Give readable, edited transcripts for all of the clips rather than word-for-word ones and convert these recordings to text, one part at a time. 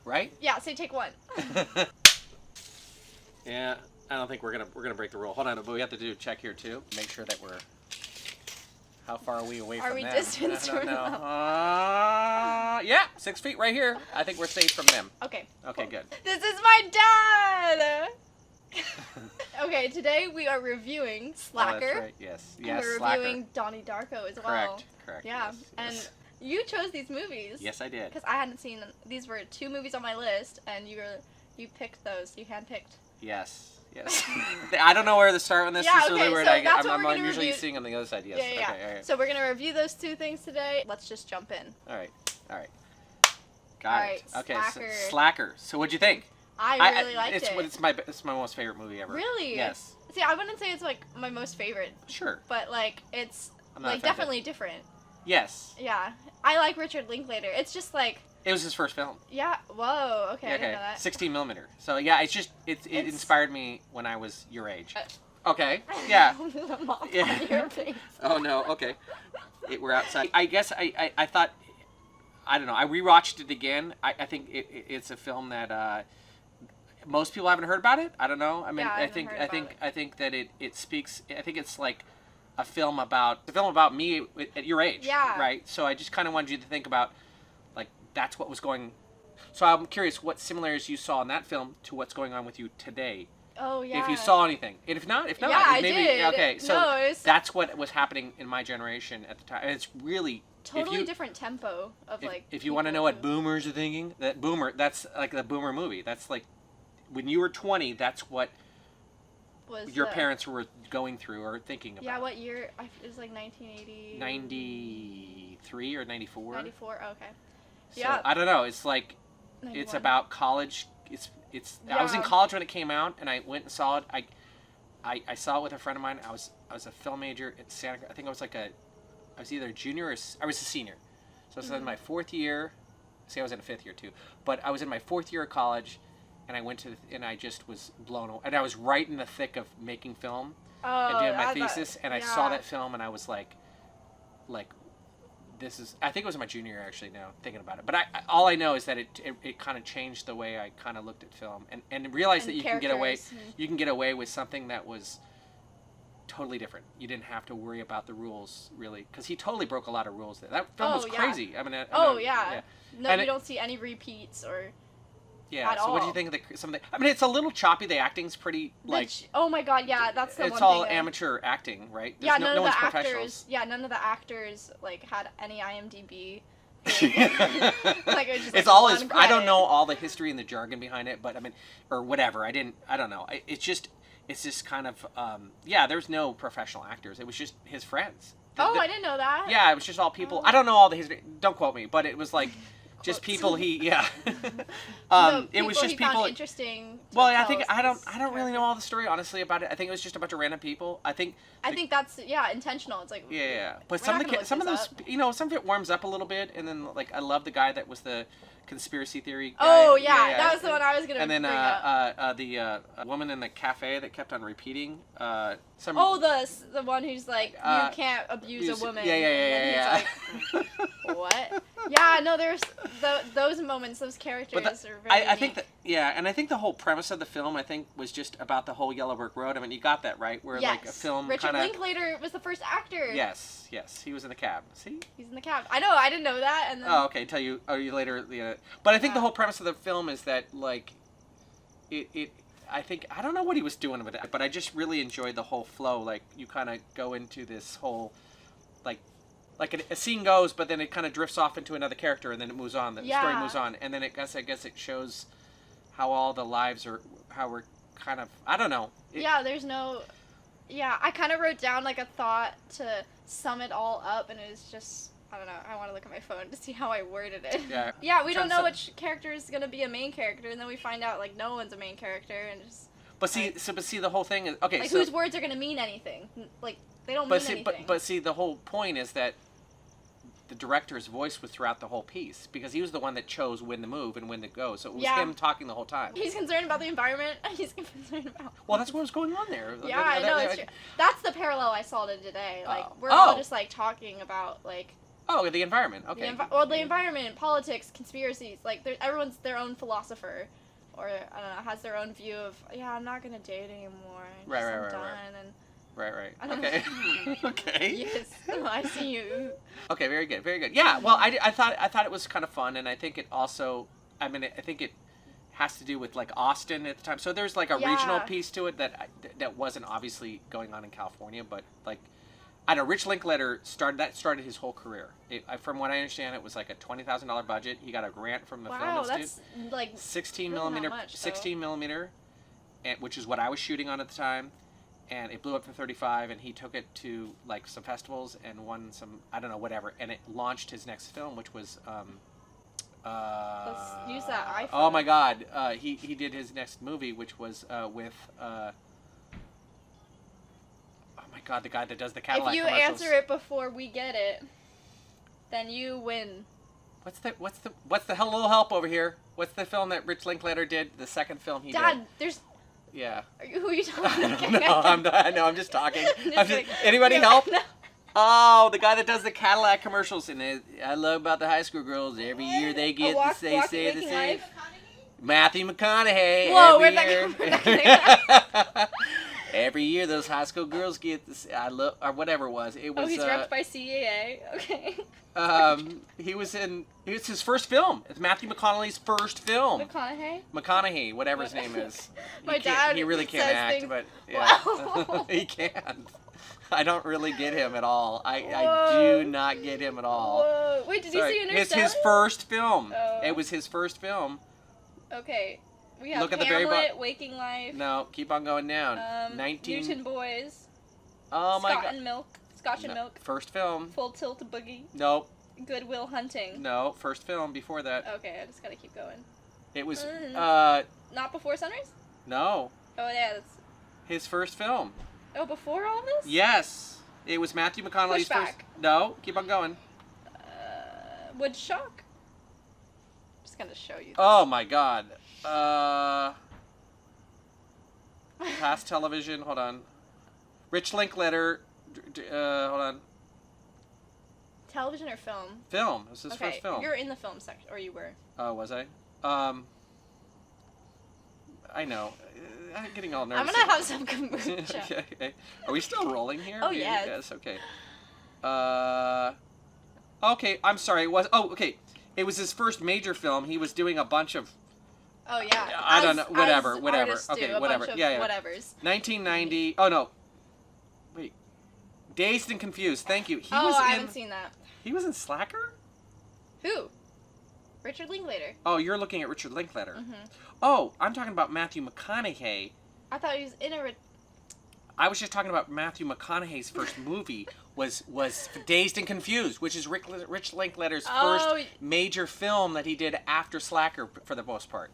right? Yeah, say take one. Yeah, I don't think we're gonna break the rule. Hold on, but we have to do a check here too. Make sure that we're. How far are we away Are from we them? distanced I don't from know. them? Yeah, 6 feet right here. I think we're safe from them. Okay. Okay, cool. good. This is my dad! Okay, today we are reviewing Slacker. Oh, that's right. Yes. And Yes, we're Slacker. reviewing Donnie Darko as well. Correct. Yeah, Yes, and yes. you chose these movies. Yes, I did. Because I hadn't seen them. These were 2 movies on my list, and you picked those. You handpicked. Yes. I don't know where to start on this. Yeah, It's really okay, weird. so that's what I'm we're gonna usually review. seeing on the other side. Yes. Yeah. Okay. All right. So we're gonna review those 2 things today. Let's just jump in. All right. Got All it. right, Okay. Slacker. So, Slacker. So what'd you think? I really liked it. It's my most favorite movie ever. Really? Yes. See, I wouldn't say it's like my most favorite, Sure. but like it's I'm not like offended. definitely different. Yes. Yeah, I like Richard Linklater. It's just like, It was his first film. yeah. Whoa. Okay, I didn't know that. 16 millimeter. So yeah, it It's- inspired me when I was your age. Uh, Okay. Yeah. The mop Yeah. on your face. Oh no. Okay. We're outside. I guess I thought. I don't know. I rewatched it again. I think it's a film that most people haven't heard about it. I don't know. I mean, Yeah, I I haven't think heard I about think it. I think that it speaks. I think it's like a film about me at your age. Yeah. Right. So I just kind of wanted you to think about like that's what was going. So I'm curious what similarities you saw in that film to what's going on with you today. Oh yeah. If you saw anything, and if not, Yeah, I maybe did. okay. So No, it was that's what was happening in my generation at the time. And it's really totally if you, different tempo of like. If you want to know what boomers are thinking, that's like the boomer movie. That's like when you were 20. That's what was your the- parents were going through or thinking about. Yeah, what year? It was like 1980. 93 or 94. 94. Oh, okay. So, Yeah. I don't know. It's like 91. it's about college. It's. I was in Yeah. college when it came out, and I went and saw it. I saw it with a friend of mine. I was a film major at Santa. I think I was either a junior or I was a senior. So I was in my 4th year. See, I was in a 5th year too, but I was in my 4th year of college, and and I just was blown away. And I was right in the thick of making film and doing my thesis, and I saw that film, and I was like, this is. I think it was my junior year actually. Now thinking about it, but all I know is that it kind of changed the way I kind of looked at film, and realized that you can get away with something that was totally different. You didn't have to worry about the rules really, because he totally broke a lot of rules there. That film was crazy. I mean, No, And you don't see any repeats or. Yeah. At So what do you all. think of some of the? I mean, it's a little choppy. The acting's pretty like. Oh my god, yeah, that's the one It's thing. all that- amateur acting, right? Yeah, There's none no of the one's actors. Yeah, none of the actors like had any IMDb. professionals. Like it was just, It's like, all one his. I don't credit. know all the history and the jargon behind it, but I mean, or whatever. I don't know. It's just kind of. Yeah, there's no professional actors. It was just his friends. Oh, I didn't know that. Yeah, it was just all people. Oh. I don't know all the history. Don't quote me, but it was like just Quotes. people. Yeah. So It was people just he found people. interesting. to Well, I tell think us I his don't really know all the story honestly about it. I think it was just a bunch of random people. I think that's intentional. It's like yeah. But We're some not of gonna the some of look those this some of it warms up a little bit, and then like I love the guy that was the conspiracy theory guy. Oh yeah, that was the one I was gonna And then bring up. the woman in the cafe that kept on repeating some. Oh, the one who's like, uh, you can't abuse a woman. Yeah. And then he's like, what? Yeah, no, there's those moments, those characters But are very I think unique. and I think the whole premise of the film I think was just about the whole Yellow Brick Road. I mean, you got that right, where like a film Richard kind of. Linklater was the first actor. Yes, he was in the cab. See. He's in the cab. I know, I didn't know that. And then, Oh, okay. Tell you. Oh, you later. But I think the Yeah. whole premise of the film is that like, I think I don't know what he was doing with it, but I just really enjoyed the whole flow. Like you kind of go into this whole, like a scene goes, but then it kind of drifts off into another character, and then it moves on. The story Yeah. moves on, and then I guess it shows how all the lives are, how we're kind of. I don't know. there's no. Yeah, I kind of wrote down like a thought to sum it all up, and it was just. I don't know. I want to look at my phone to see how I worded it. Yeah. Yeah, we don't know Trying which character is gonna be a main character, and then we find out like no one's a main character, and just But see, the whole thing is okay. like so, whose words are gonna mean anything? Like they don't mean But see, anything. but see, the whole point is that the director's voice was throughout the whole piece because he was the one that chose when to move and when to go. So it was Yeah. him talking the whole time. He's concerned about the environment. He's concerned about. Well, that's what was going on there. Yeah, I know. It's true. That's the parallel I saw to today. Like Oh. we're all Oh. just like talking about like Oh, the environment. Okay. The environment, politics, conspiracies. Like, everyone's their own philosopher, or I don't know, has their own view of. Yeah, I'm not gonna date anymore. I'm done. And Right. I don't Okay. know. Okay. Yes, I see you. Okay. Very good. Very good. Yeah. Well, I thought it was kind of fun, and I think it also. I mean, I think it has to do with like Austin at the time. So there's like a regional piece to it that wasn't obviously going on in California, but like. I know Rich Linklater started his whole career. From what I understand, it was like a $20,000 budget. He got a grant from the Film Institute. Wow, that's like 16 really millimeter, not much, 16 millimeter, which is what I was shooting on at the time, and it blew up to 35. And he took it to like some festivals and won some, I don't know, whatever. And it launched his next film, which was. Let's use that iPhone. Oh my God! He did his next movie, which was with. Oh my God, the guy that does the Cadillac If you commercials. answer it before we get it, then you win. What's the little help over here? What's the film that Rich Linklater did? The second film he Dad, did. there's. Yeah. Who are you talking to? I'm just talking. Kidding. Anybody No, help? no. Oh, the guy that does the Cadillac commercials, and I love about the high school girls. Every year they get say the Waking same. Life? Matthew McConaughey. Whoa, every where'd that year. come from? That Every year those high school girls get this. I love or whatever it was. It was. Oh, he's repped by CAA. Okay. He was his first film. It's Matthew McConaughey's first film. McConaughey, whatever his name is. My dad He really can't says act, things- but yeah, Wow. he can't. I don't really get him at all. I Whoa. do not get him at all. Whoa. Wait, did you Sorry. see Interstellar? It's his first film. Oh. It was his first film. Okay. We have Look at the very Hamlet, Waking Life. No, keep on going down. 19. Newton Boys. Oh my Scott God. and Milk. Scotch and No, Milk. First film. Full Tilt Boogie. Nope. Good Will Hunting. No, first film before that. Okay, I just gotta keep going. It was Not Before Sunrise? no, Oh yeah, that's. his first film. Oh, before all this? Yes. It was Matthew McConaughey's first. Pushback. No, keep on going. Woodstock. Just gonna show you. This. Oh my God. Past television. Hold on. Rich Linklater. Hold on. Television or film? Film. This is his Okay, first film. you're in the film section, or you were. Oh, was I? I know. I'm getting all nervous. I'm gonna have some kombucha. Okay. Are we still rolling here? Oh, yeah. Yes. Okay. Okay. I'm sorry. It was. Oh, okay. It was his first major film. He was doing a bunch of. Oh yeah. I don't know. Whatever. As Whatever. artists Okay. do, a Whatever. bunch of Yeah. Whatevers. 1990. Oh no. Wait. Dazed and Confused. Thank you. He Oh, was I in. haven't seen that. He was in Slacker. Who? Richard Linklater. Oh, you're looking at Richard Linklater. Mhm. Oh, I'm talking about Matthew McConaughey. I thought he was in a. I was just talking about Matthew McConaughey's first movie was Dazed and Confused, which is Rich Linklater's first major film that he did after Slacker for the most part.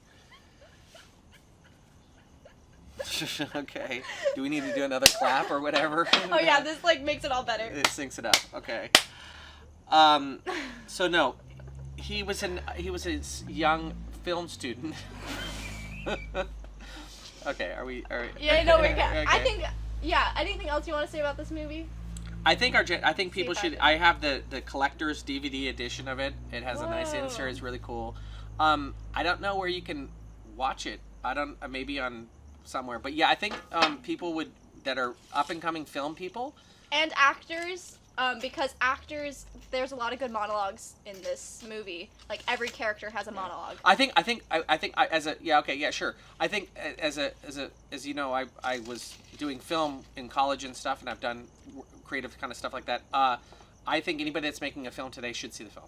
Okay. Do we need to do another clap or whatever? Oh yeah, this like makes it all better. It syncs it up. Okay. So no, he was a young film student. Okay, are we? Yeah, no, we're good. Okay. I think. Yeah. Anything else you want to say about this movie? I think people if I should. did. I have the collector's DVD edition of it. It has a nice Whoa. insert. It's really cool. I don't know where you can watch it. I don't. Maybe on somewhere. But yeah, I think people that are up and coming film people. And actors, because actors, there's a lot of good monologues in this movie. Like every character has a monologue. I think as a yeah, okay, yeah, sure. I think as you know, I was doing film in college and stuff, and I've done creative kind of stuff like that. I think anybody that's making a film today should see the film.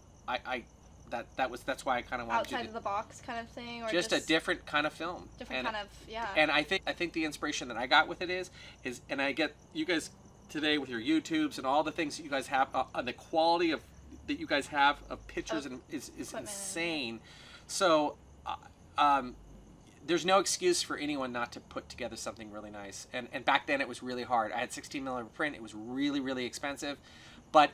That's why I kind of wanted Outside to of the box kind of thing, or just a different kind of film. different kind of yeah. And I think the inspiration that I got with it is and I get you guys today with your YouTubes and all the things that you guys have, the quality of that you guys have of pictures is insane. So there's no excuse for anyone not to put together something really nice. And back then it was really hard. I had 16 millimeter print. It was really, really expensive, but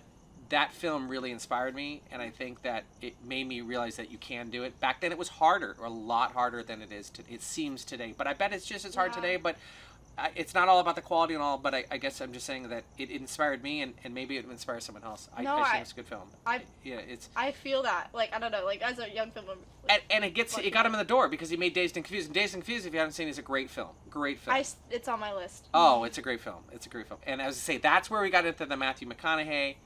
that film really inspired me, and I think that it made me realize that you can do it. Back then it was harder, or a lot harder than it seems today. But I bet it's just as hard today. But it's not all about the quality and all, but I guess I'm just saying that it inspired me, and maybe it inspires someone else. I think it's a good film. I feel that. Like, I don't know, like, as a young film... And it got him in the door, because he made Dazed and Confused. And Dazed and Confused, if you haven't seen it, is a great film. Great film. It's on my list. Oh, it's a great film. It's a great film. And as I say, that's where we got into the Matthew McConaughey.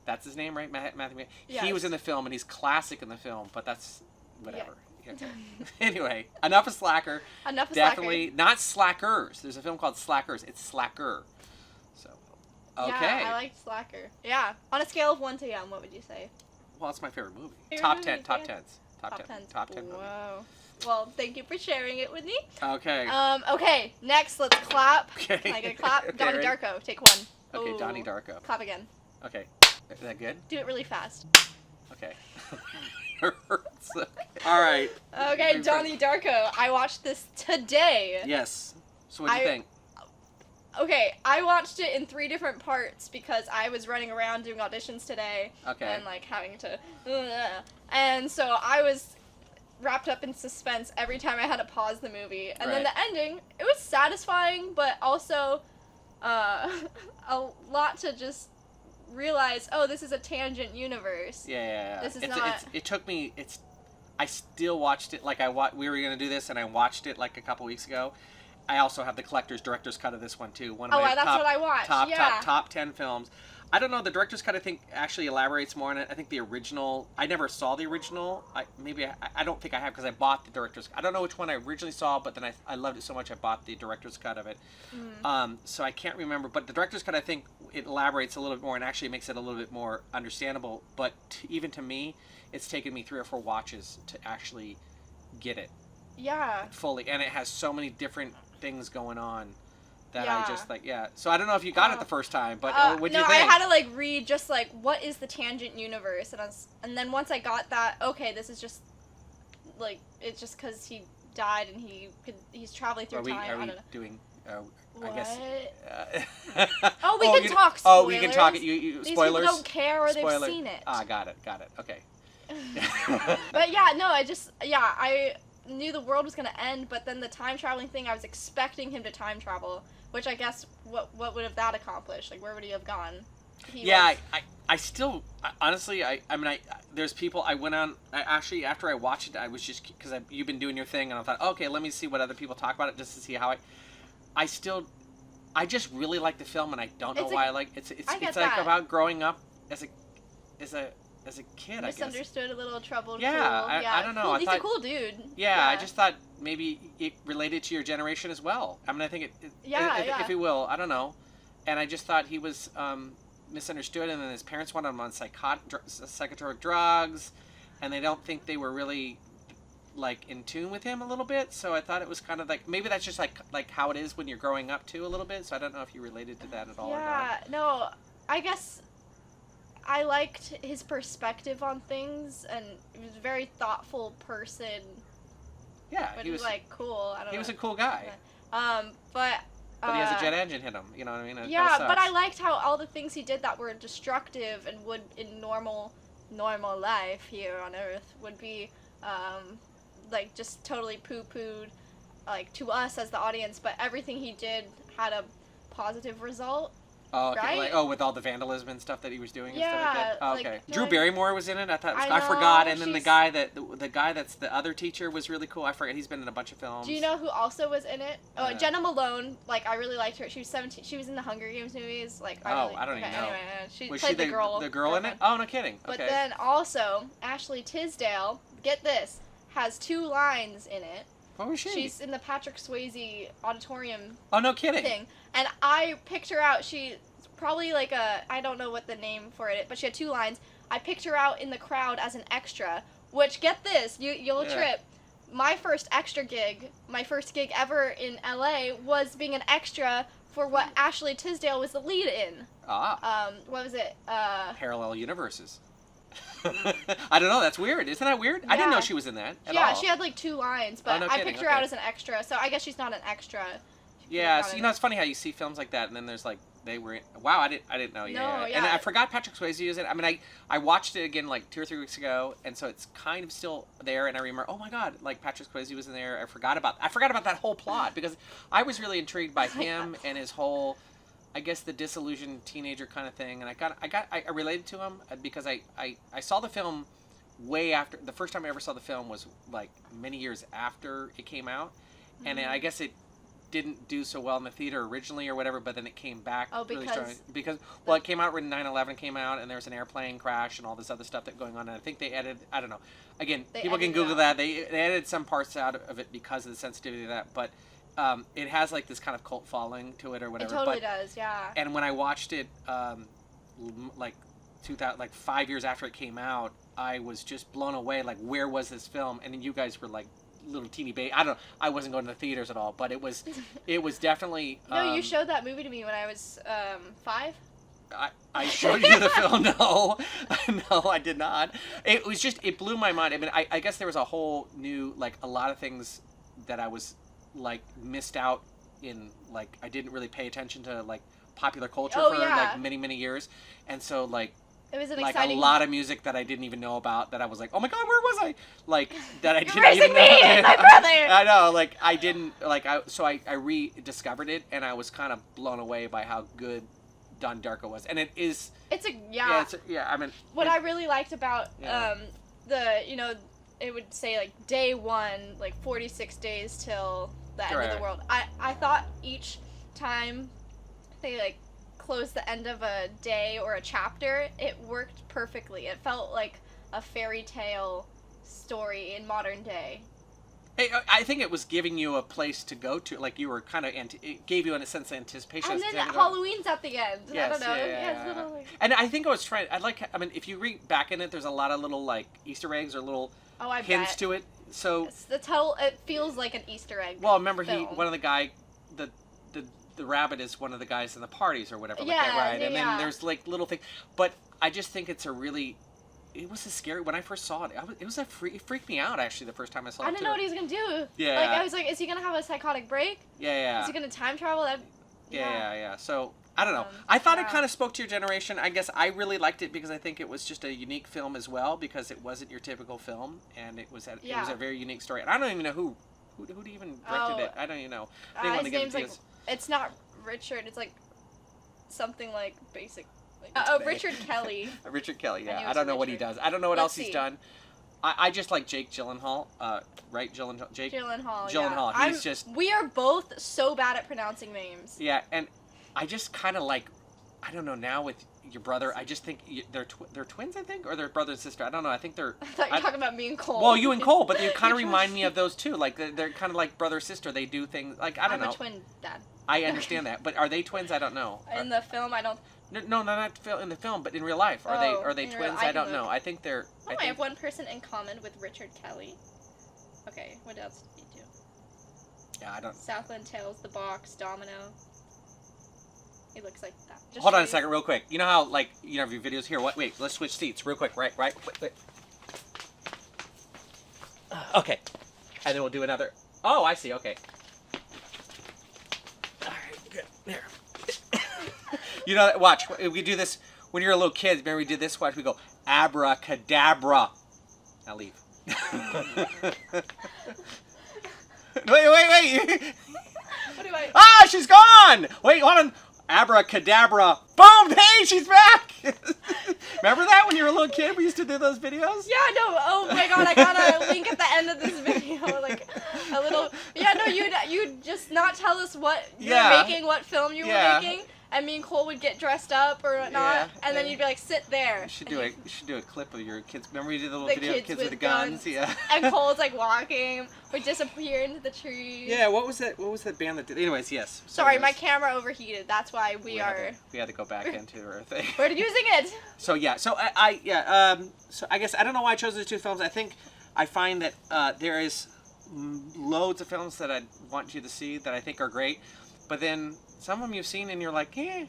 That's his name, right? Matthew. Yes. He was in the film, and he's classic in the film, but that's whatever. Yeah. Okay. Anyway, enough of Slacker. Definitely not Slackers. There's a film called Slackers. It's Slacker. So, okay. Yeah, I liked Slacker. Yeah. On a scale of 1 to 10, what would you say? Well, it's my favorite movie. Top 10. Top 10 movie. Whoa. Well, thank you for sharing it with me. Okay. Okay. Next, let's clap. Okay. Can I get a clap? Okay, Donnie ready? Darko. Take one. Okay, Ooh. Donnie Darko. Clap again. Okay. Is that good? Do it really fast. Okay. All right. Okay, Donnie Darko. I watched this today. Yes. So what do you think? Okay, I watched it in 3 different parts because I was running around doing auditions today. Okay. And, like, having to... And so I was wrapped up in suspense every time I had to pause the movie. And then the ending, it was satisfying, but also a lot to just realize, oh, this is a tangent universe. Yeah. This is not... It took me... I still watched it, like we were going to do this, and I watched it, like, a couple weeks ago. I also have the director's cut of this one, too. One of my that's what I watched. Top 10 films. I don't know, the director's cut, I think, actually elaborates more on it. I think the original... I never saw the original. I don't think I have, because I bought the director's... I don't know which one I originally saw, but then I loved it so much I bought the director's cut of it. So I can't remember. But the director's cut, I think, it elaborates a little bit more and actually makes it a little bit more understandable. But even to me, it's taken me 3 or 4 watches to actually get it. Yeah. Fully. And it has so many different things going on that I just, like, So I don't know if you got it the first time, but what'd you think? No, I had to, like, read just, like, what is the tangent universe? And then once I got that, okay, this is just, like, it's just because he died and he's traveling through time. Are we I don't know. doing... What? I guess. We can talk spoilers. Oh, we can talk. These Spoilers. people don't care or they've seen it. Got it. Okay. But yeah, no, I knew the world was gonna end, but then the time traveling thing, I was expecting him to time travel, which I guess what would have that accomplished? Like, where would he have gone? I still honestly there's people I went on. Actually, after I watched it, I was just because you've been doing your thing, and I thought, okay, let me see what other people talk about it just to see how I just really like the film, and I don't know why I like it's like about growing up as a kid. Misunderstood, I guess. A little troubled. Yeah, cool. I don't know. Cool. He's a cool dude. Yeah, I just thought maybe it related to your generation as well. I mean, I think if you will, I don't know. And I just thought he was misunderstood, and then his parents wanted him on psychotropic drugs, and they don't think they were really like in tune with him a little bit. So I thought it was kind of like maybe that's just like how it is when you're growing up too a little bit. So I don't know if you related to that at all. Yeah, no, I guess I liked his perspective on things, and he was a very thoughtful person. Yeah, but he was like cool. I don't know. He was a cool guy. But he has a jet engine hit him. You know what I mean? Yeah, but I liked how all the things he did that were destructive and would in normal life here on Earth would be like just totally poo-pooed, like to us as the audience. But everything he did had a positive result. Oh, okay. Right? With all the vandalism and stuff that he was doing and yeah, stuff like that. Oh, okay. Like, Drew Barrymore was in it. I know, forgot. And then the guy that's the other teacher was really cool. I forget. He's been in a bunch of films. Do you know who also was in it? Oh, Jenna Malone. Like, I really liked her. She was 17. She was in the Hunger Games movies. Like, I don't even know. Anyway, she was played she the girl. The girl in it? Oh, no kidding. But okay. then also Ashley Tisdale. Get this, has 2 lines in it. What was she? She's in the Patrick Swayze auditorium. Oh, no kidding. Thing, and I picked her out. She. Probably like I don't know what the name for it is, but she had 2 lines. I picked her out in the crowd as an extra, which, get this, you'll trip. My first gig ever in LA was being an extra for what Ashley Tisdale was the lead in. What was it? Parallel Universes. I don't know, that's weird. Isn't that weird? Yeah. I didn't know she was in that at all. She had like 2 lines, but I picked her out as an extra, so I guess she's not an extra. Yeah, so, it's funny how you see films like that, and then there's like wow, I didn't know. No, And yeah. I forgot Patrick Swayze was in it. I mean, I watched it again like 2 or 3 weeks ago, and so it's kind of still there. And I remember, oh my god, like Patrick Swayze was in there. I forgot about that whole plot because I was really intrigued by him and his whole, I guess, the disillusioned teenager kind of thing. And I related to him because I saw the film way after. The first time I ever saw the film was like many years after it came out, and I guess it didn't do so well in the theater originally or whatever, but then it came back really strong because it came out when 9/11 came out, and there was an airplane crash and all this other stuff that going on, and I think they edited, I don't know, again, people can Google that, they edited some parts out of it because of the sensitivity of that, but it has like this kind of cult following to it or whatever. It totally does, yeah. And when I watched it like 5 years after it came out, I was just blown away, like, where was this film? And then you guys were like little teeny baby. I don't know. I wasn't going to the theaters at all, but it was definitely. No, you showed that movie to me when I was 5. I showed you the film. No, I did not. It was just, it blew my mind. I mean, I guess there was a whole new, like, a lot of things that I was like missed out in. Like, I didn't really pay attention to like popular culture for like many years, and so like. It was an like exciting... a lot of music that I didn't even know about that I was like, oh my god, where was I? Like that I didn't even know. Me, my brother. I know, like I didn't like I rediscovered it and I was kind of blown away by how good Don Darko was, and it is. It's a I mean, what I really liked about it would say like day 1, like 46 days till the end of the world. I thought each time they like close the end of a day or a chapter, it worked perfectly. It felt like a fairy tale story in modern day. I think it was giving you a place to go to, like you were kind of, it gave you a sense of anticipation. And then Halloween's at the end. Yes, I don't know. Yeah. Little, like... And I think I was trying, I mean, if you read back in it, there's a lot of little like Easter eggs or little hints to it. So it feels like an Easter egg. Well, remember film. one of the guy, the rabbit is one of the guys in the parties or whatever, like that, right? And then there's like little things, but I just think it's it was a scary, when I first saw it, it freaked me out actually the first time I saw it. I didn't know what he was gonna do. Yeah. Like I was like, is he gonna have a psychotic break? Yeah. Is he gonna time travel? Yeah. So I don't know. I thought it kind of spoke to your generation. I guess I really liked it because I think it was just a unique film as well, because it wasn't your typical film, and it was a very unique story. And I don't even know who even directed it. I don't even know. His name's like. It's not Richard. It's like something like basic. Richard Kelly. Richard Kelly. Yeah, I don't know what he does. I don't know what else he's done. I just like Jake Gyllenhaal. Right, Gyllenhaal. Jake Gyllenhaal. Yeah. He's just. We are both so bad at pronouncing names. Yeah, and I just kind of like. I don't know, now with your brother, I just think they're twins, I think, or they're brother and sister. I don't know. I think they're. I thought you were talking about me and Cole. Well, you and Cole, but they kind of remind me of those two. Like they're kind of like brother sister. They do things like I don't know. I'm a twin dad. I understand that, but are they twins? I don't know. In the film, I don't. No, not in the film, but in real life, are they twins? I don't know. I think they're. I have one person in common with Richard Kelly. Okay, what else did he do? Yeah, I don't. Southland Tales, The Box, Domino. He looks like that. Just Hold on a second, real quick. You know how, like, you have your videos here. What? Wait, let's switch seats, real quick. Right. Wait. Okay, and then we'll do another. Oh, I see. Okay. All right, good. There. You know, watch. We do this when you're a little kid. Remember we did this? Watch. We go abracadabra. Now leave. Wait. What do I? Ah, she's gone. Wait, hold on. Abracadabra. Boom! Hey, she's back! Remember that when you were a little kid? We used to do those videos? Yeah, no. Oh my god, I got a link at the end of this video. Like, a little... Yeah, no, you'd just not tell us what you were making, what film you were making. And me and Cole would get dressed up or whatnot, and then you'd be like, sit there. You should do a clip of your kids. Remember you did the little video of kids with the guns? Yeah. And Cole's like walking, would disappear into the trees. Yeah, what was that band that did? Anyways, yes. Sorry, my camera overheated. That's why we had to go back into our thing. We're using it. So yeah, so so I guess I don't know why I chose those two films. I think I find that there is loads of films that I want you to see that I think are great, but then some of them you've seen and you're like, meh.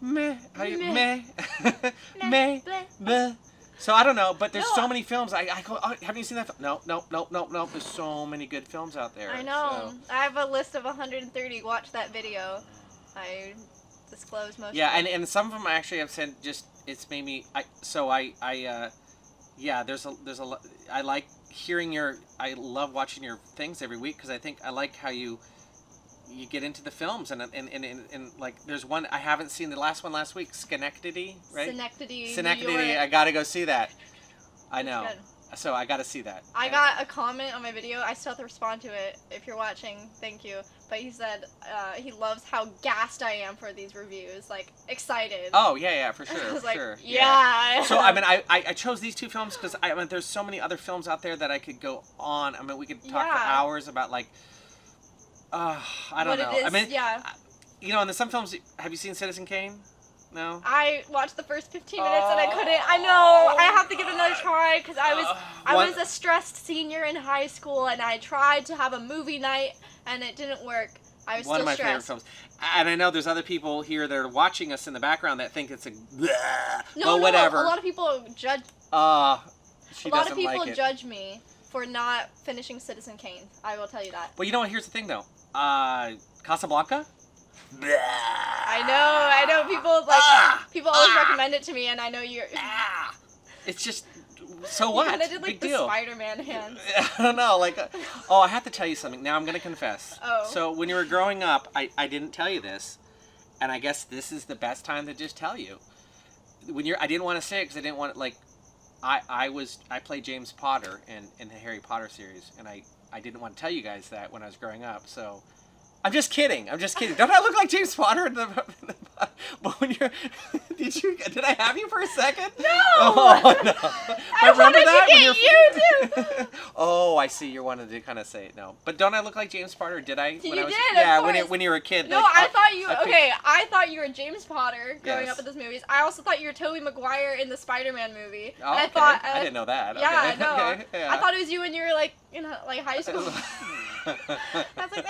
Meh. So I don't know, but there's No. so many films. I go, oh, haven't you seen that film? No. There's so many good films out there. I know. So. I have a list of 130. Watch that video. I disclose most. Yeah, of it. and some of them I actually have said just it's made me. Yeah. There's a lot. I like hearing I love watching your things every week because I like how you get into the films and like there's one I haven't seen, the last one last week, Schenectady, right? Schenectady, Schenectady. New York. I gotta go see that. I know. Good. So I gotta see that. I got a comment on my video. I still have to respond to it. If you're watching, thank you. But he said he loves how gassed I am for these reviews. Like, excited. Oh, yeah, for sure. I was for like, sure. yeah. So, I mean, I chose these two films because, I mean, there's so many other films out there that I could go on. I mean, we could talk for Yeah. hours about, like, I don't What know. it is, I mean, yeah. you know, and there's some films, have you seen Citizen Kane? No? I watched the first 15 minutes and I couldn't. I know. I have to give it another try because I was a stressed senior in high school and I tried to have a movie night and it didn't work. I was One still of my favorite stressed. films. And I know there's other people here that are watching us in the background that think it's a No, whatever. A lot of people judge. She A lot doesn't of people like it. judge me for not finishing Citizen Kane. I will tell you that. Well, you know what? Here's the thing, though. Casablanca? I know. People people always recommend it to me, and I know you're. It's just so what? You kind of did like Big the deal. Spider-Man hands. I don't know, like, I have to tell you something. Now I'm gonna confess. Oh. So when you were growing up, I didn't tell you this, and I guess this is the best time to just tell you. I didn't want to say it because I didn't want it, like, I played James Potter in the Harry Potter series, and I didn't want to tell you guys that when I was growing up. So I'm just kidding. Don't I look like James Potter in the? But when you're, did I have you for a second? No. Oh no. I wanted to when get you're- you too. Oh, I see. You wanted to kind of say it. No, but don't I look like James Potter? Did I? You when I was, did, of Yeah, course. when you were a kid. No, like, I thought you. I picked- Okay, I thought you were James Potter growing Yes. up in those movies. I also thought you were Tobey Maguire in the Spider-Man movie. Oh, And I okay. thought. I didn't know that. Yeah, Okay. no. Okay, yeah. I thought it was you when you were like in like high school. I was like, there's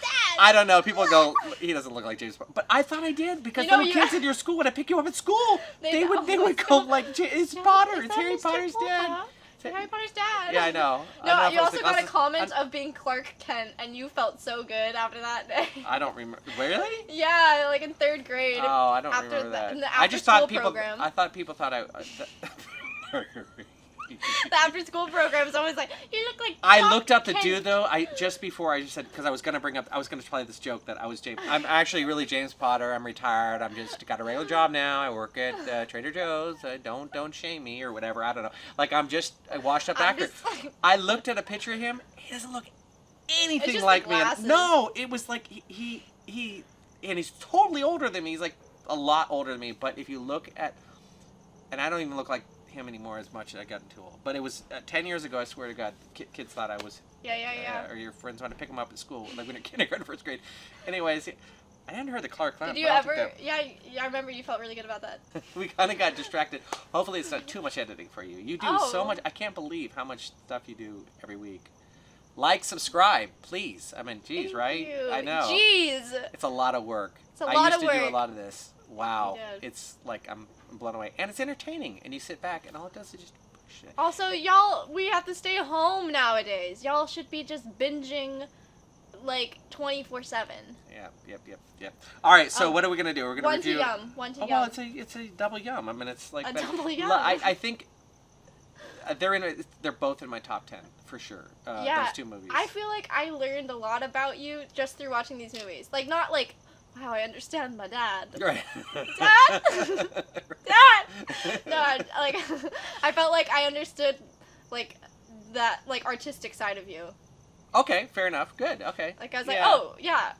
Dad. I don't know. People go, he doesn't look like James Potter. But I thought I did because You know, there were kids in your school when I pick you up at school. They They would go like, it's Yeah, Potter. is It's that Harry Mr. Potter's dad. Potter? Harry Potter's dad. Yeah, I know. I No, know if you I was also like, got a this is- comment of being Clark Kent, and you felt so good after that day. I don't remember. Really? Yeah, like in 3rd grade. Oh, I don't after remember that. in the I just thought after-school people. program. I thought people thought I. The after-school program is always like, you look like. I Clark looked up the Kent." dude though. I just before I just said because I was gonna play this joke that I was James. I'm actually really James Potter. I'm retired. I'm just got a regular job now. I work at Trader Joe's. Don't shame me or whatever. I don't know. Like I'm just a washed up I'm actor. just like- I looked at a picture of him. He doesn't look anything just like the me. glasses. No, it was like he and he's totally older than me. He's like a lot older than me. But if you look at, and I don't even look like him anymore as much as I gotten too old. But it was 10 years ago. I swear to God, kids thought I was. Yeah. Or your friends want to pick him up at school, like when you're kindergarten, 1st grade. Anyways, I hadn't heard the Clark Kent. Did you but I'll take ever? Yeah, I remember you felt really good about that. that. We kind of got distracted. Hopefully, it's not too much editing for you. You do so Oh. much. I can't believe how much stuff you do every week. Like, subscribe, please. I mean, geez, Thank right? you. I know. Jeez. It's a lot of work. It's a I lot used of to do a work. lot of this. Wow. You did. It's like I'm blown away. And it's entertaining. And you sit back and all it does is just push it. Also, y'all, we have to stay home nowadays. Y'all should be just binging, like 24/7. Yeah, yep. All right, so what are we going to do? We're going to One to review... yum. One to Oh, yum. well, it's a double yum. I mean, it's like... A that- double yum. I think they're both in my top 10, for sure. Yeah, Those two movies. I feel like I learned a lot about you just through watching these movies. Like, not like, wow, I understand my dad. Right. Dad? Dad! No, like, I felt like I understood, like, that, like, artistic side of you. Okay, fair enough. Good, okay. Like, I was like, Yeah. oh, yeah,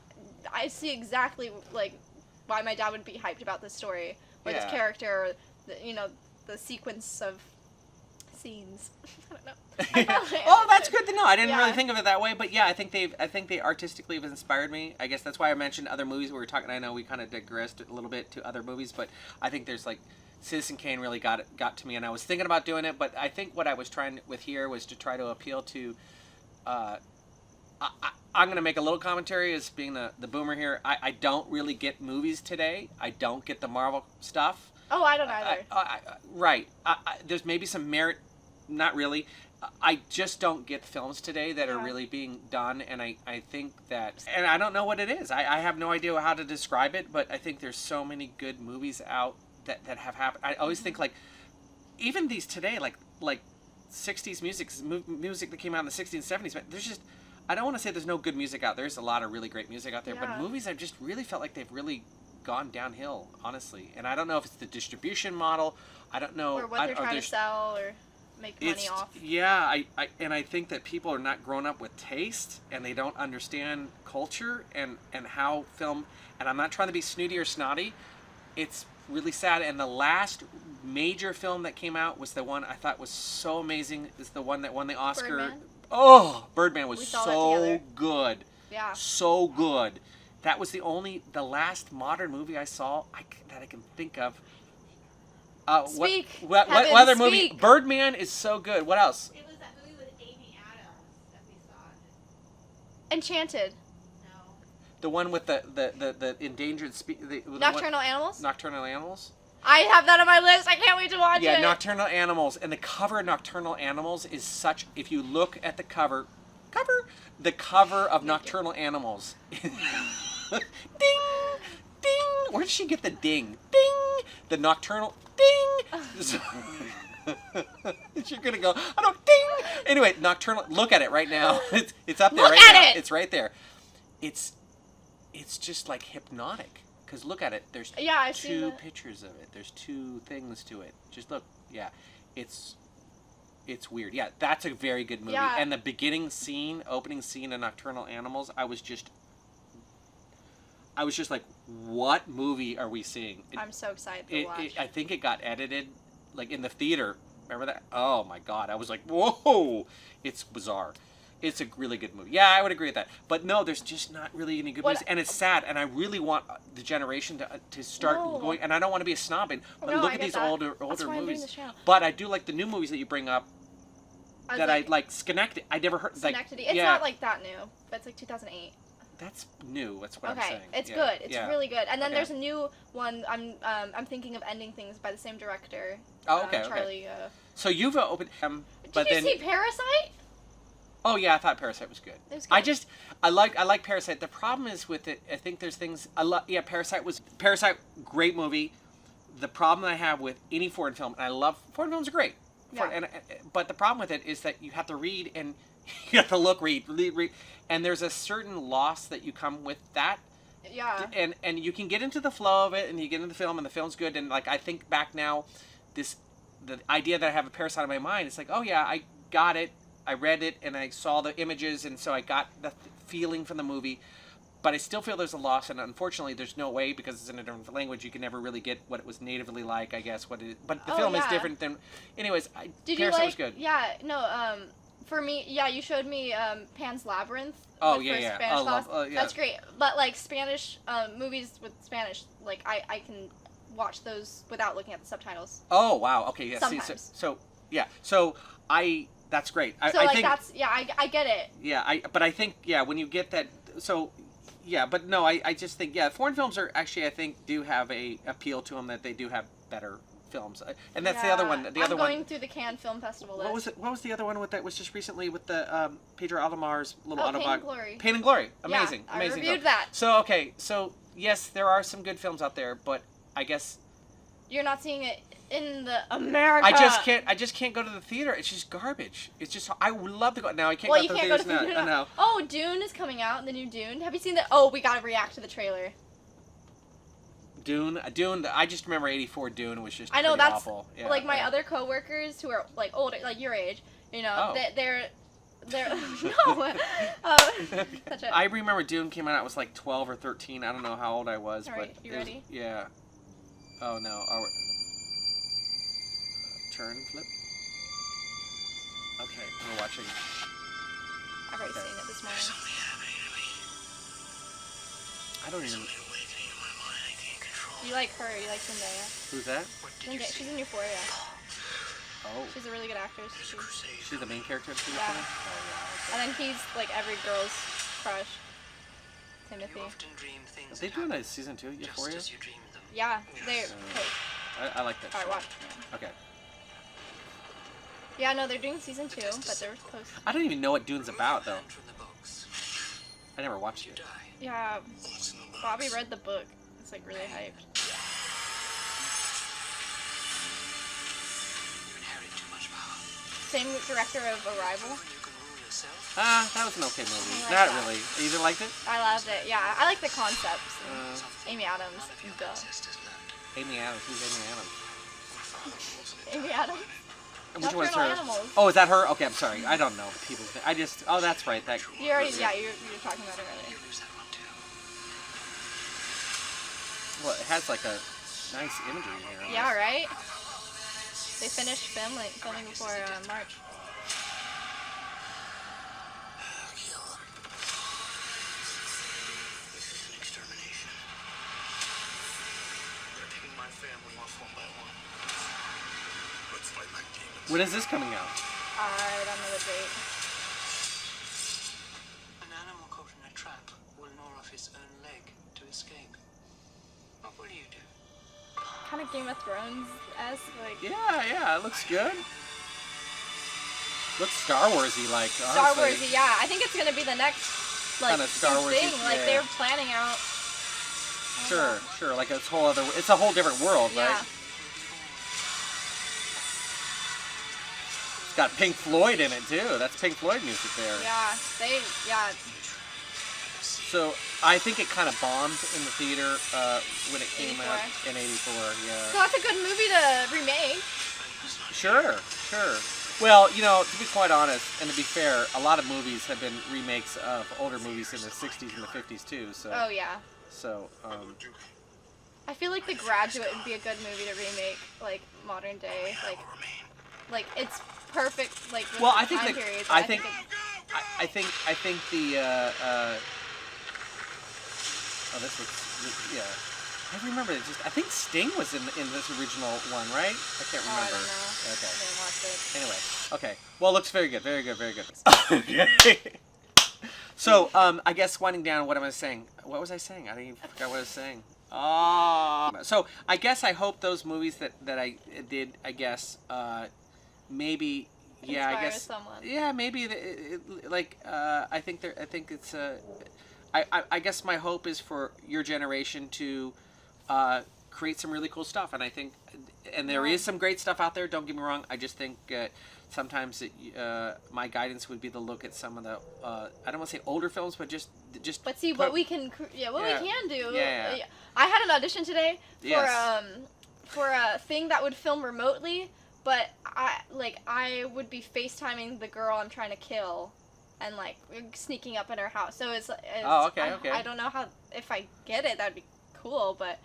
I see exactly, like, why my dad would be hyped about this story, or this Yeah. character, or, the sequence of scenes. I don't know. Oh, that's good to know. I didn't Yeah. really think of it that way, but yeah, I think they artistically have inspired me. I guess that's why I mentioned other movies we were talking. I know we kind of digressed a little bit to other movies, but I think there's like Citizen Kane really got to me, and I was thinking about doing it, but I think what I was trying with here was to try to appeal to. I'm going to make a little commentary as being the boomer here. I don't really get movies today. I don't get the Marvel stuff. Oh, I don't either. Right. There's maybe some merit, not really. I just don't get films today that are Yeah. really being done, and I think that, and I don't know what it is. I have no idea how to describe it, but I think there's so many good movies out that have happened. I always think like, even these today, like 60s music that came out in the 60s and 70s, but there's just, I don't want to say there's no good music out there. There's a lot of really great music out there, but Yeah. movies I've just really felt like they've really gone downhill, honestly. And I don't know if it's the distribution model. I don't know. Or what they're trying to sell or make money off. Yeah, I think that people are not grown up with taste, and they don't understand culture and how film. And I'm not trying to be snooty or snotty. It's really sad. And the last major film that came out was the one I thought was so amazing. Is the one that won the Oscar. Birdman? Oh, Birdman was We saw that so together. good. Yeah. So good. That was the last modern movie I saw that I can think of. Speak, What Kevin, other movie? speak. Birdman is so good. What else? It was that movie with Amy Adams that we saw. Enchanted. No. The one with the endangered Nocturnal Animals? Nocturnal Animals? I have that on my list. I can't wait to watch Yeah, it. Nocturnal Animals. And the cover of Nocturnal Animals is such, if you look at the cover of Nocturnal Animals. Ding! Ding! Where did she get the ding? Ding! The Nocturnal ding! You're gonna go, I don't ding! Anyway, Nocturnal, look at it right now. It's up there Look right at now. it! It's right there. It's just like hypnotic. Because look at it. There's Yeah, I've seen two that. pictures of it. There's two things to it. Just look. Yeah. It's weird. Yeah, that's a very good movie. Yeah. And the opening scene of Nocturnal Animals, I was just like, what movie are we seeing? I'm so excited to watch. I think it got edited, like, in the theater. Remember that? Oh, my God. I was like, whoa! It's bizarre. It's a really good movie. Yeah, I would agree with that. But no, there's just not really any good What- movies. And it's sad. And I really want the generation to start No. going. And I don't want to be a snobbing. But No, look I at get these that. older That's why I'm doing movies. this channel. But I do like the new movies that you bring up. I That like I like. Schenectady. I never heard. Schenectady. Like, It's yeah, not like that new, but it's like 2008. that's new. That's what I'm Okay, saying. it's Yeah, good. It's yeah. really good. And then Okay. there's a new one. I'm thinking of Ending Things by the same director. Oh, okay. Okay. Charlie. So you've opened. But Did you then. see Parasite? Oh yeah, I thought Parasite was good. It was good. I like Parasite. The problem is with it, I think there's things Parasite, great movie. The problem I have with any foreign film, and I love foreign films are great. Yeah. But the problem with it is that you have to read and you have to read, and there's a certain loss that you come with that. Yeah. And you can get into the flow of it, and you get into the film, and the film's good. And like I think back now, the idea that I have a Parasite in my mind, it's like, oh yeah, I got it. I read it and I saw the images, and so I got the feeling from the movie. But I still feel there's a loss, and unfortunately, there's no way, because it's in a different language. You can never really get what it was natively like, I guess. But the Oh, film is yeah. different than. Anyways, Did you Parasite like? was good. Yeah. No. For me, yeah, you showed me Pan's Labyrinth. Oh, with yeah, for yeah. Spanish I love- class. yeah. That's great. But like Spanish movies with Spanish, like I can watch those without looking at the subtitles. Oh wow. Okay. Yeah. See, Sometimes. so yeah. So that's great. So I like think that's I get it. yeah. But I think when you get that, so yeah. But no, I just think foreign films are actually, I think, do have a appeal to them, that they do have better films, and that's the other one. The I'm other going one. through the Cannes Film Festival list. What was it? What was the other one that was just recently with the Pedro Almodovar's little Oh, Pain and autobiography? Glory. Pain and Glory. Yeah, Amazing. I Amazing. reviewed film. that. So okay. So yes, there are some good films out there, but I guess You're not seeing it in the America. I just can't go to the theater. It's just garbage. It's just, I would love to go. Now I can't Well, go you to the can't go theaters to the now. theater I know. Oh, Dune is coming out. The new Dune. Have you seen that? Oh, we gotta react to the trailer. Dune. I just remember '84 Dune was just I know, pretty that's awful. Yeah, like my yeah. other coworkers who are like older, like your age. You know, Oh. they're no. Such a, I remember Dune came out. I was like 12 or 13. I don't know how old I was, All but right, you it was- ready? Yeah. Oh no. Turn flip. Okay, we're watching. I've already Okay. seen it this morning. Something happening to me. I don't even. Something awakening in my mind I can't control. You like her? You like Zendaya? Who's that? What did you She's see? in Euphoria. Oh, She's a really good actress. There's a crusade. she's the main character of Dune. Yeah. Oh yeah. And then he's like every girl's crush. Timothy. You often dream things Are they that doing happen a season 2 of just Euphoria? as you dreamed them. Yeah, they. Okay. I like that. Alright, show. watch. Okay. Yeah, no, they're doing season 2, but they're supposed. I don't even know what Dune's about though. Man from the box. I never watched You it. die. Yeah, What's in the box? Bobby read the book. It's like really hyped. You inherit too much power. Same director of Arrival. When you can rule yourself. That was an okay movie. I like Not that. really. You didn't like it? I loved it. Yeah, I like the concepts. Uh, Amy Adams. None of your Duh. ancestors learned. Amy Adams. Who's Amy Adams? My father wasn't. Amy Adams. Which one's Nocturnal her? Animals. Oh, is that her? Okay, I'm sorry. I don't know people's name. I just. Oh, that's right. That. You already, yeah, you were talking about it earlier. You lose that one too. Well, it has like a nice imagery here. on Yeah, this. right? They finished filming before March. Kill them. This is an extermination. They're taking my family off one by one. Let's fight like demons. When is this coming out? I don't know the date. An animal caught in a trap will gnaw off his own leg to escape. What will you do? Kind of Game of Thrones-esque, like Yeah, it looks good. Looks Star Warsy, like Star honestly. Warsy. Yeah, I think it's gonna be the next like Kinda Star huge thing. Warsy, Like yeah. they're planning out. Sure. Like it's whole other. It's a whole different world, Yeah. right? It's got Pink Floyd in it too. That's Pink Floyd music there. Yeah. So I think it kind of bombed in the theater when it came 84. out in '84. So Yeah. that's a good movie to remake. Sure. Well, to be quite honest, and to be fair, a lot of movies have been remakes of older movies in the '60s and the '50s too. So. Oh yeah. So. I feel like The Graduate would be a good movie to remake, like modern day, like it's perfect, like with Well, the I think time that periods. I think it's- I think the oh, this looks yeah. I remember it. I think Sting was in this original one, right? I can't Oh, I remember. don't know. Okay. I didn't watch it. Anyway, okay. Well, it looks very good. Okay. So, I guess winding down. What am I saying? What was I saying? I think I forgot what I was saying. So I guess I hope those movies that I did. I guess maybe. Yeah, I Inspire guess. someone. Yeah, maybe. I think there. I think it's. I guess my hope is for your generation to create some really cool stuff, and I think, and there is some great stuff out there. Don't get me wrong. I just think sometimes my guidance would be to look at some of the. I don't want to say older films, but just. But see what we can, we can do. Yeah. I had an audition today for Yes. for a thing that would film remotely, but I would be FaceTiming the girl I'm trying to kill, and like sneaking up in her house. So it's Oh, okay, okay. I don't know how if I get it, that'd be cool, but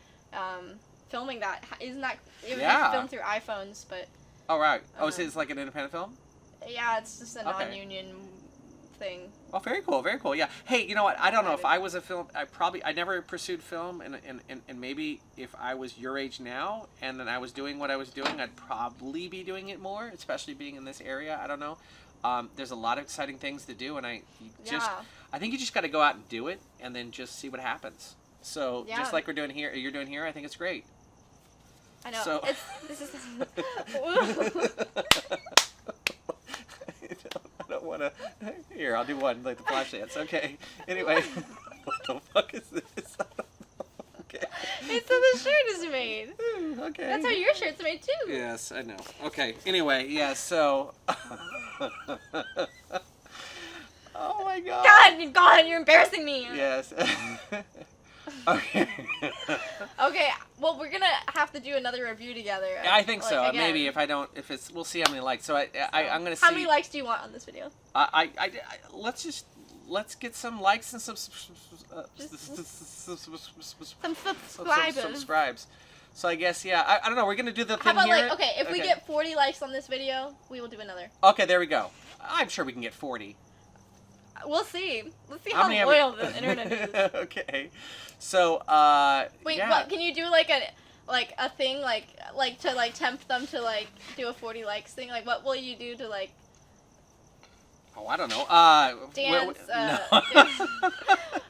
filming that isn't that it would Yeah. be filmed through iPhones, but Oh right. Oh, so it's like an independent film. yeah, it's just a Okay. non-union thing. Oh, very cool, very cool. Yeah. Hey, you know what? I don't know if I was a film. I never pursued film, and maybe if I was your age now, and then I was doing what I was doing, I'd probably be doing it more, especially being in this area. I don't know. There's a lot of exciting things to do, and I think you just got to go out and do it, and then just see what happens. So Yeah. just like you're doing here, I think it's great. I know. So- This is. I don't want to. Here, I'll do one, like the flash dance. Okay. Anyway, what the fuck is this? I don't know. Okay. It's so the shirt is made. Okay. That's how your shirt's made too. Yes, I know. Okay. Anyway, yeah. So. Oh my God. God, you're embarrassing me. Yes. Okay. Okay, well we're gonna have to do another review together. I think so. again. Maybe if I don't, we'll see how many likes. So I'm gonna see. How many likes do you want on this video? Let's get some likes and some Some subscribers. subscribes. So I guess I don't know. We're gonna do the How thing about here. if we get 40 likes on this video, we will do another. Okay, there we go. I'm sure we can get 40. We'll see. Let's see How how many loyal the internet is. Okay. So Wait, yeah. what? Can you do a thing like to tempt them to do a 40 likes thing? Like what will you do to Oh, I don't know. dance? no.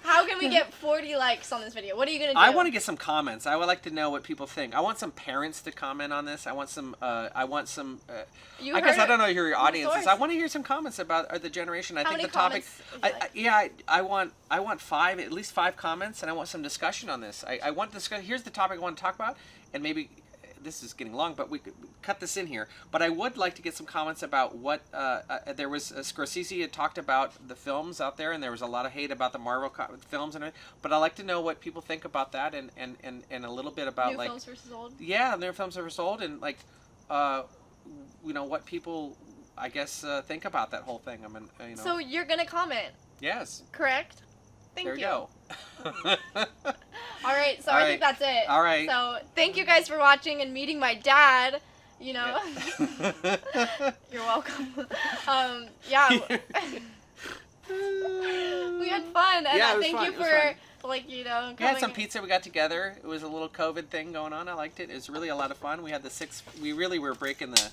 How How can we get 40 likes on this video? What are you gonna do? I want to get some comments. I would like to know what people think. I want some parents to comment on this. I want some. You I guess heard I don't know it who your from the audience is. source. I want to hear some comments about the generation. I How think many the topic. comments would you like? I want at least 5 comments, and I want some discussion on this. I want discuss. Here's the topic I want to talk about, and maybe this is getting long, but we could cut this in here. But I would like to get some comments about what there was. Scorsese had talked about the films out there, and there was a lot of hate about the Marvel films and everything. But I like to know what people think about that, and a little bit about New like films versus old. yeah, new films versus old, and like what people I guess think about that whole thing. I mean, So you're gonna comment, yes. correct? Thank There you. you go. All right, so All I right. think that's it. All right. So thank you guys for watching and meeting my dad. You know, you're welcome. Yeah, we had fun, and Yeah, it was thank fun. you It was for fun. like coming. We had some pizza. We got together. It was a little COVID thing going on. I liked it. It was really a lot of fun. We had the 6. We really were breaking the.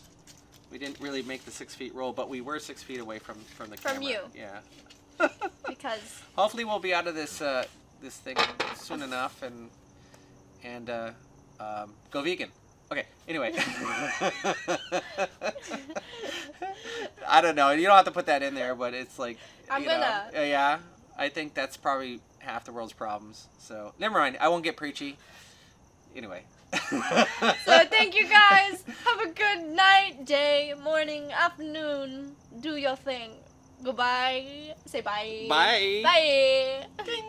We didn't really make the 6 feet rule, but we were 6 feet away from the camera. From you. Yeah. Because Hopefully we'll be out of this this thing soon enough and go vegan. Okay. Anyway. I don't know. You don't have to put that in there, but it's like. I'm you know, gonna. yeah. I think that's probably half the world's problems. So never mind. I won't get preachy. Anyway. So thank you guys. Have a good night, day, morning, afternoon. Do your thing. Goodbye. Say bye. Bye. Bye. Okay.